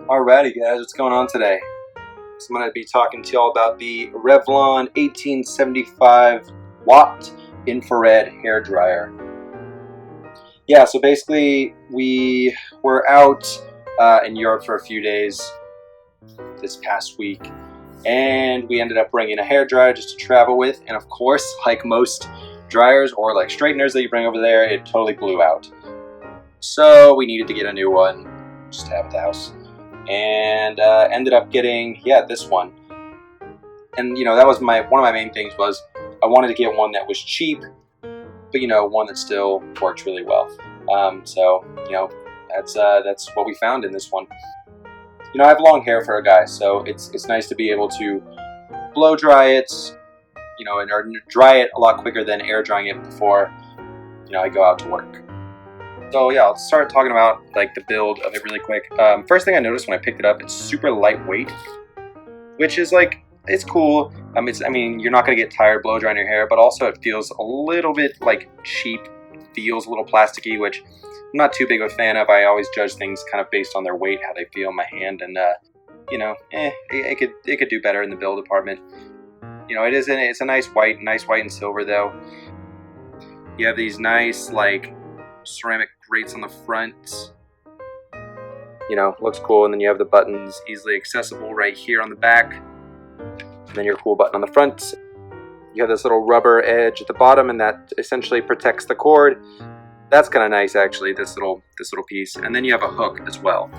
Alrighty guys, what's going on today? So I'm going to be talking to y'all about the Revlon 1875W infrared hair dryer. Yeah, so basically we were out in Europe for a few days this past week, and we ended up bringing a hair dryer just to travel with, and of course, like most dryers or like straighteners that you bring over there, it totally blew out. So we needed to get a new one just to have at the house. And ended up getting this one, and that was one of my main things was I wanted to get one that was cheap, but one that still works really well. So that's what we found in this one. I have long hair for a guy, so it's nice to be able to blow dry it, or dry it a lot quicker than air drying it before I go out to work. So yeah, I'll start talking about like the build of it really quick. First thing I noticed when I picked it up, it's super lightweight, which is like, it's cool. You're not gonna get tired blow drying your hair, but also it feels a little bit like cheap. It feels a little plasticky, which I'm not too big of a fan of. I always judge things kind of based on their weight, how they feel in my hand, and it could do better in the build department. It's a nice white and silver though. You have these nice like ceramic grates on the front, looks cool, and then you have the buttons easily accessible right here on the back, and then your cool button on the front. You have this little rubber edge at the bottom, and that essentially protects the cord. That's kind of nice actually, this little piece. And then you have a hook as well,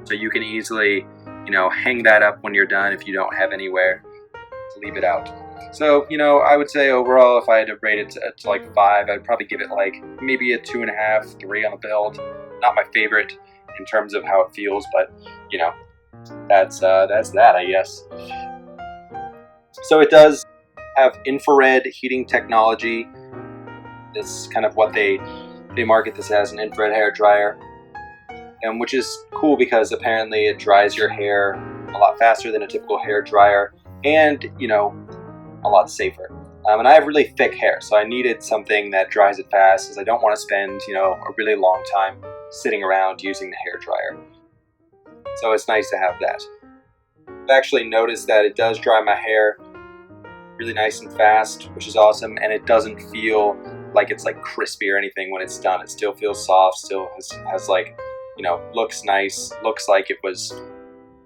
so you can easily hang that up when you're done if you don't have anywhere to leave it out. So, I would say overall, if I had to rate it to like 5, I'd probably give it like maybe a 2.5, 3 on the build. Not my favorite in terms of how it feels, but that's that, I guess. So it does have infrared heating technology. That's kind of what they market this as, an infrared hair dryer, and which is cool because apparently it dries your hair a lot faster than a typical hair dryer, and a lot safer. And I have really thick hair, so I needed something that dries it fast, because I don't want to spend a really long time sitting around using the hair dryer. So it's nice to have that. I've actually noticed that it does dry my hair really nice and fast, which is awesome, and it doesn't feel like it's like crispy or anything when it's done. It still feels soft, still has like looks nice, looks like it was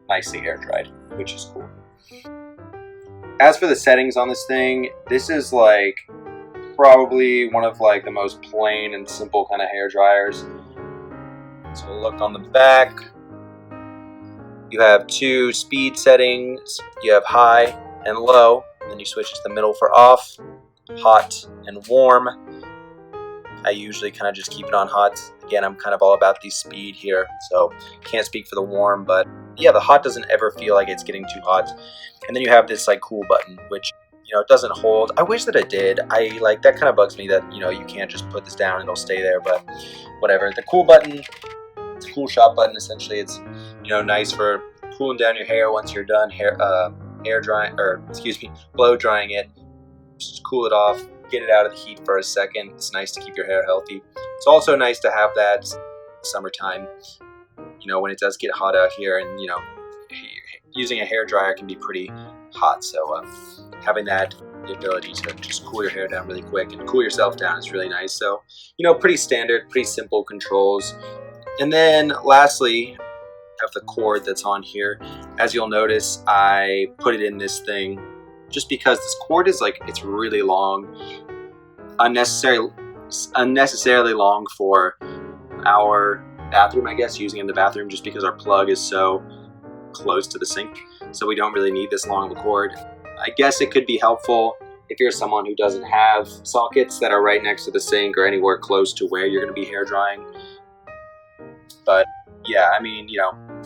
nicely air dried, which is cool. As for the settings on this thing, this is like probably one of like the most plain and simple kind of hair dryers. So look on the back. You have 2 speed settings. You have high and low, and then you switch to the middle for off, hot and warm. I usually kind of just keep it on hot. Again, I'm kind of all about the speed here, so can't speak for the warm, but yeah, the hot doesn't ever feel like it's getting too hot. And then you have this like cool button, which it doesn't hold. I wish that it did. I like that, kind of bugs me that you can't just put this down and it'll stay there, but whatever. The cool button, it's a cool shop button. Essentially, it's nice for cooling down your hair once you're done blow drying it. Just cool it off, get it out of the heat for a second. It's nice to keep your hair healthy. It's also nice to have that summertime, when it does get hot out here, and using a hair dryer can be pretty hot, so having the ability to just cool your hair down really quick and cool yourself down is really nice. So pretty standard, pretty simple controls. And then lastly, have the cord that's on here. As you'll notice, I put it in this thing just because this cord is like, it's really long, unnecessarily long for our bathroom, I guess, using it in the bathroom, just because our plug is so close to the sink, so we don't really need this long of a cord. I guess it could be helpful if you're someone who doesn't have sockets that are right next to the sink or anywhere close to where you're going to be hair drying. But yeah,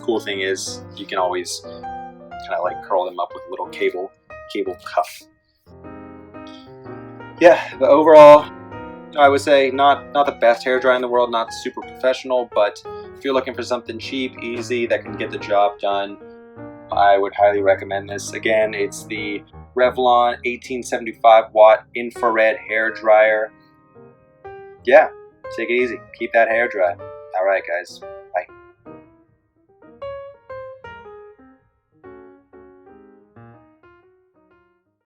cool thing is you can always kind of like curl them up with a little cable cuff. Yeah, but overall, I would say not the best hair dryer in the world, not super professional, but if you're looking for something cheap, easy, that can get the job done, I would highly recommend this. Again, it's the Revlon 1875W infrared hair dryer. Yeah, take it easy. Keep that hair dry. All right, guys.